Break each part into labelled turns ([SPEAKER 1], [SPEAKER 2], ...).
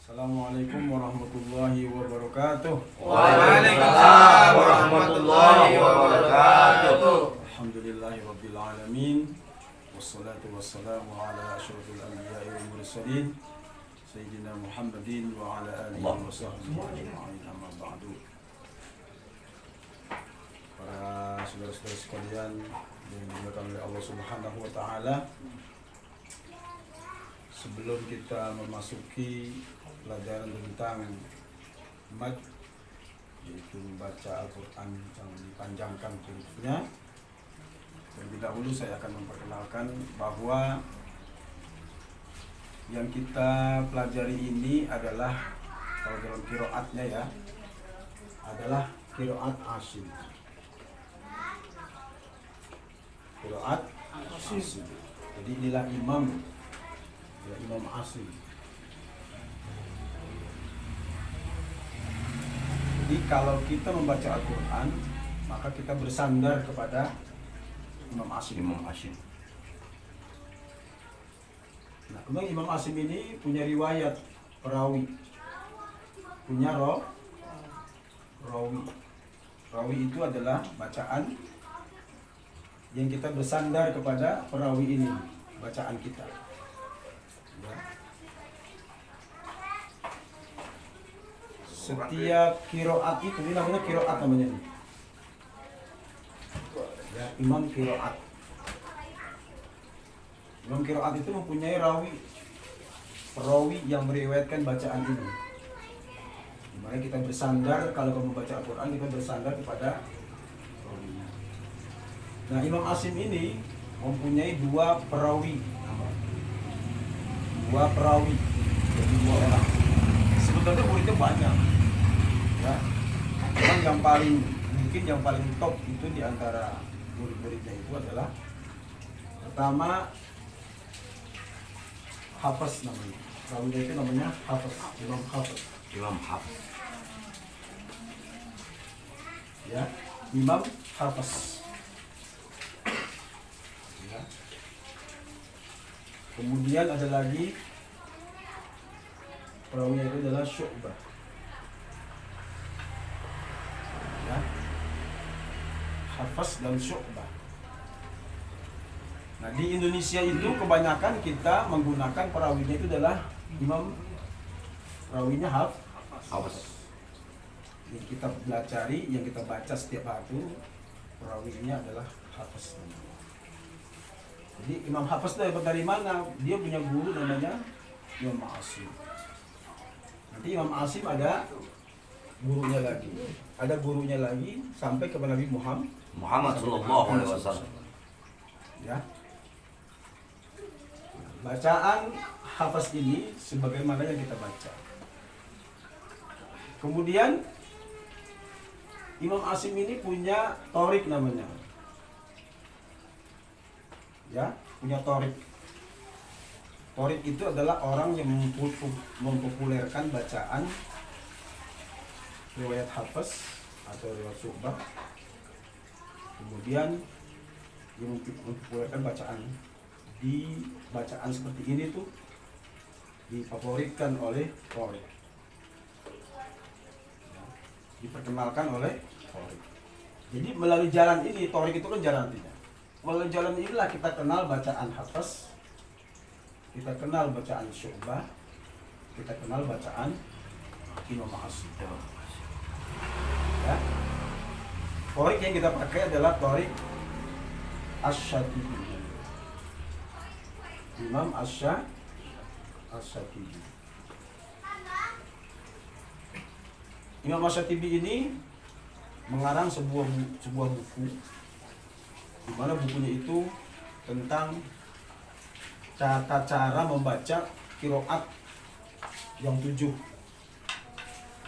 [SPEAKER 1] Assalamualaikum warahmatullahi wabarakatuh.
[SPEAKER 2] Waalaikumsalam warahmatullahi wabarakatuh.
[SPEAKER 1] Alhamdulillahirabbil alamin. Wassalatu wassalamu ala asyrofil anbiya'i wal mursalin Sayyidina Muhammadin wa ala alihi wa sahbihi ajma'in, amma ba'du. Para saudara-saudara sekalian yang dimuliakan oleh Allah Subhanahu wa taala, sebelum kita memasuki pelajaran tentang mad, yaitu membaca Al-Quran yang dipanjangkan hurufnya, terlebih dahulu saya akan memperkenalkan bahwa yang kita pelajari ini adalah, kalau dalam qiraatnya ya, adalah qiraat Asim. Qiraat Asim. Jadi inilah imam, ya, Imam Asim. Jadi kalau kita membaca Al-Quran, maka kita bersandar kepada Imam Asim. Nah, kemudian Imam Asim ini punya riwayat perawi, punya rawi. Rawi itu adalah bacaan yang kita bersandar kepada perawi ini, bacaan kita. Ya. Setiap kiroat itu, ini namanya kiroat namanya nih. Ya, imam kiroat. Imam kiroat itu mempunyai perawi yang meriwayatkan bacaan ini. Dimana kita bersandar, kalau kamu baca Al-Quran, kita bersandar kepada perawi. Nah, Imam Asim ini mempunyai dua perawi. Jadi dua orang. Sebetulnya muridnya banyak. Ya. Yang paling top itu di antara murid-muridnya itu adalah, pertama, Hafiz namanya. Rawinya itu namanya Hafiz, Imam Hafiz. Ya, Imam Hafiz. Ya. Kemudian ada lagi perawinya itu adalah Syu'bah. Ya. Hafiz dan Syu'bah. Nah, di Indonesia itu kebanyakan kita menggunakan perawinya itu adalah imam, perawinya Hafiz. Yang kita pelajari, yang kita baca setiap hari, perawinya adalah Hafiz. Jadi Imam Hafiz dari mana? Dia punya guru namanya Imam Asim. Nanti Imam Asim ada gurunya lagi, sampai kepada Nabi Muhammad
[SPEAKER 2] sallallahu alaihi wasallam.
[SPEAKER 1] Ya. Bacaan Hafiz ini sebagaimana yang kita baca. Kemudian Imam Asim ini punya torik namanya. Ya, punya torik. Torik itu adalah orang yang mempopulerkan bacaan riwayat Hafiz atau riwayat Syu'bah. Kemudian dia mempopulerkan bacaan seperti ini tuh difavoritkan oleh torik. Ya, diperkenalkan oleh torik. Jadi melalui jalan ini, torik itu kan jalan artinya. Melalui jalan inilah kita kenal bacaan Hafiz, kita kenal bacaan Syu'bah, kita kenal bacaan Imam Asim. Ya. Torik yang kita pakai adalah torik Asy-Syatibi. Imam Asy-Syatibi. Imam Asy-Syatibi ini mengarang sebuah buku, di mana bukunya itu tentang tata cara membaca qiraat yang 7.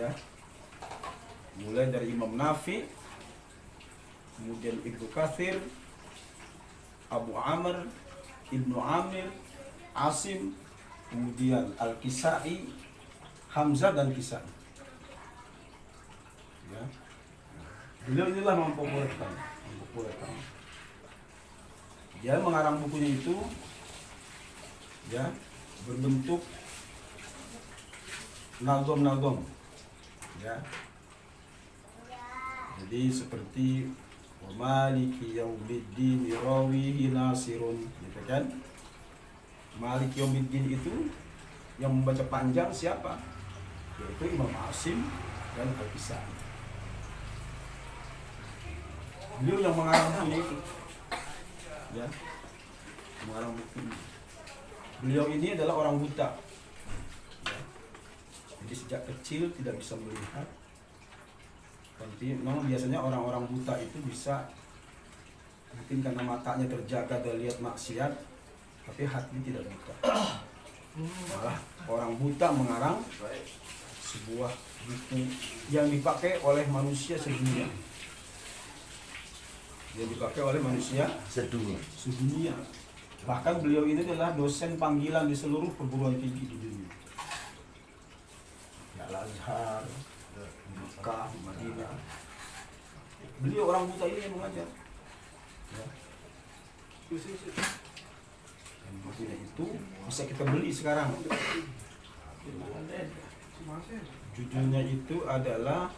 [SPEAKER 1] Ya. Mulai dari Imam Nafi, kemudian Ibnu Katsir, Abu Amr, Ibnu Amir, Asim, kemudian Al-Kisai, Hamzah dan Kisai. Ya. Beliau inilah mempopulerkan. Dia mengarang bukunya itu, ya, berbentuk nagom ya. Jadi seperti wa maliki yaumiddin rawihi nasirun, gitu kan. Maliki yaumiddin itu yang membaca panjang siapa? Yaitu Imam Asim dan Al-Kisai. Beliau yang mengarang buku itu, ya, mengarang buku ini. Beliau ini adalah orang buta, ya. Jadi sejak kecil tidak bisa melihat. Tapi memang biasanya orang-orang buta itu bisa, mungkin karena matanya terjaga dan lihat maksiat, tapi hati tidak buta. Malah orang buta mengarang sebuah buku yang dipakai oleh manusia sedunia. Yang dipakai oleh manusia sedunia. Bahkan beliau ini adalah dosen panggilan di seluruh perguruan tinggi di dunia. Ya, Al-Azhar, Mekah, Madinah. Beliau orang buta ini yang mengajar. Ya. Dan bukunya itu bisa kita beli sekarang. Judulnya itu adalah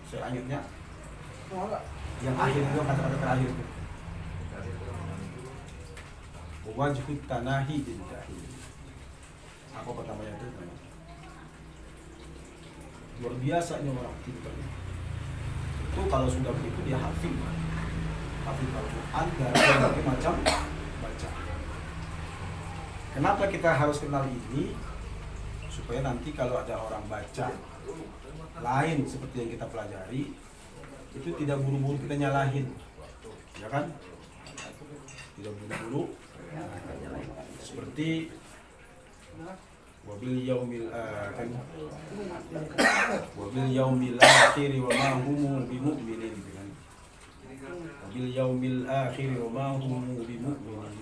[SPEAKER 1] saya ingatnya yang akhir itu, kata-kata terakhir itu, wajhut tanahi indahi. Apa pertamanya itu? Luar biasa ini orang pintar. Itu kalau sudah begitu dia hafid Al-Quran dari berbagai macam baca. Kenapa kita harus kenal ini? Supaya nanti kalau ada orang baca lain seperti yang kita pelajari, itu tidak buru-buru kita nyalahin, ya kan? Tidak buru-buru seperti wabil yaumil akhir wa ma hum bimu'minin, kan? Wabil yaumil akhir wa ma hum bimu'minin.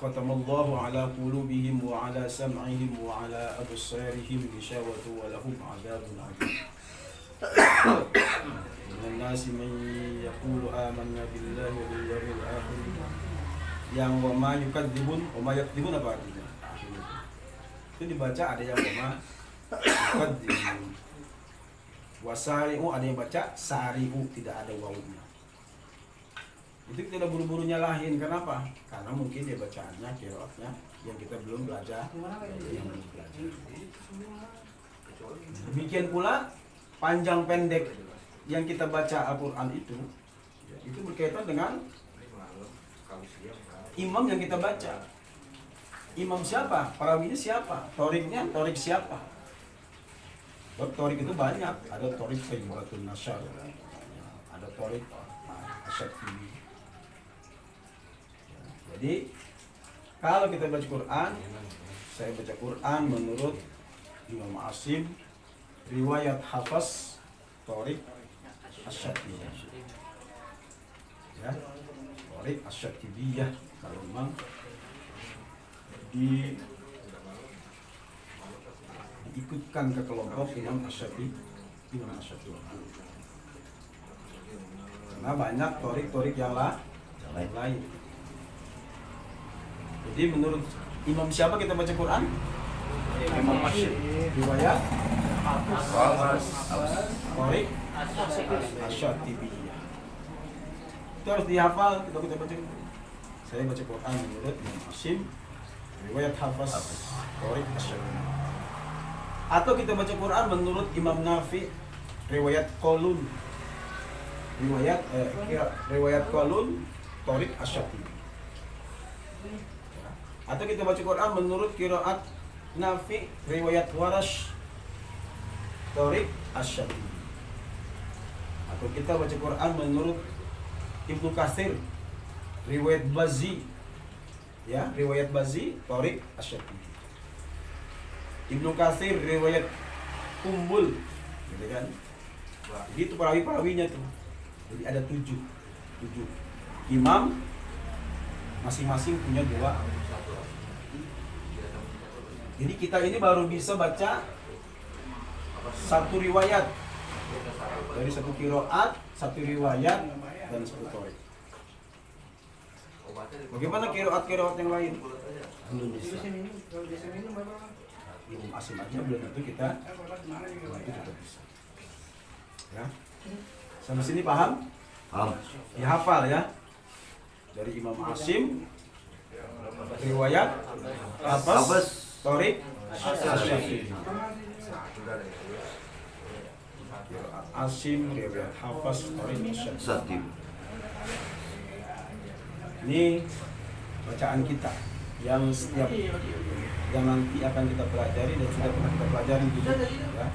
[SPEAKER 1] Khatamallahu ala qulubihim wa ala sam'ihim wa ala absarihim ghishawatu wa lahum 'adzabun 'adzim. Minan nasi man yaqulu amanna billahi wa bil yawmil akhir. Yang wa ma yakdzibun apa artinya? Itu dibaca ada yang wa ma yukadzibun. Wasari'u ada yang baca sari'u, tidak ada wawunya. Itu tidak buru-buru nyalahin. Kenapa? Karena mungkin dia bacaannya, qiraatnya yang kita belum belajar. Demikian pula panjang pendek yang kita baca Al-Quran itu berkaitan dengan imam yang kita baca. Imam siapa? Perawinya siapa? Toriknya, torik siapa? Torik itu banyak. Ada torik Fayyibatun Nasyar, ada torik Asyad-Tibi. Jadi kalau kita baca Quran, saya baca Quran menurut Imam Asim, riwayat Hafaz, Torik Asyad-Tibiyah, ya, Torik Asyad-Tibiyah. Kalau memang diikutkan ke kelompok Imam Asyad-Tibiyah, karena banyak torik-torik yang lain. Jadi menurut imam siapa kita baca Quran? Imam Asyad. Riwayat Torik Asyad-Tibiyah. Itu harus dihafal kalau kita baca. Saya baca Quran menurut Imam Asim, riwayat Hafaz Torik Asyad-Tibiyah. Atau kita baca Quran menurut Imam Nafi, riwayat Qalun, riwayat Qalun Torik Asyad-Tibiyah. Atau kita baca Quran menurut qiraat Nafi, riwayat Warash, Torik Asyad-Tibiyah. Atau kita baca Quran menurut Ibnu Katsir, riwayat Bazi, ya, riwayat Bazi, Torik Asyad-Tibiyah. Ibnu Katsir riwayat Kumbul, gitu kan? Jadi itu perawi-perawinya tuh. Jadi ada 7 imam, masing-masing punya 2. Jadi kita ini baru bisa baca satu riwayat dari satu qiraat, satu riwayat, dan satu torik. Bagaimana qiraat yang lain? Imam Asim aja belum tentu kita itu juga bisa. Ya. Sampai sini paham?
[SPEAKER 2] Paham.
[SPEAKER 1] Dihafal ya. Dari Imam Asim riwayat Hafs Thoriq Asy-Syafi'i. Asim riwayat Hafs Thoriq Asy-Syafi'i.
[SPEAKER 2] Sati.
[SPEAKER 1] Ini bacaan kita yang nanti akan kita pelajari dan sudah pernah kita pelajari dulu ya.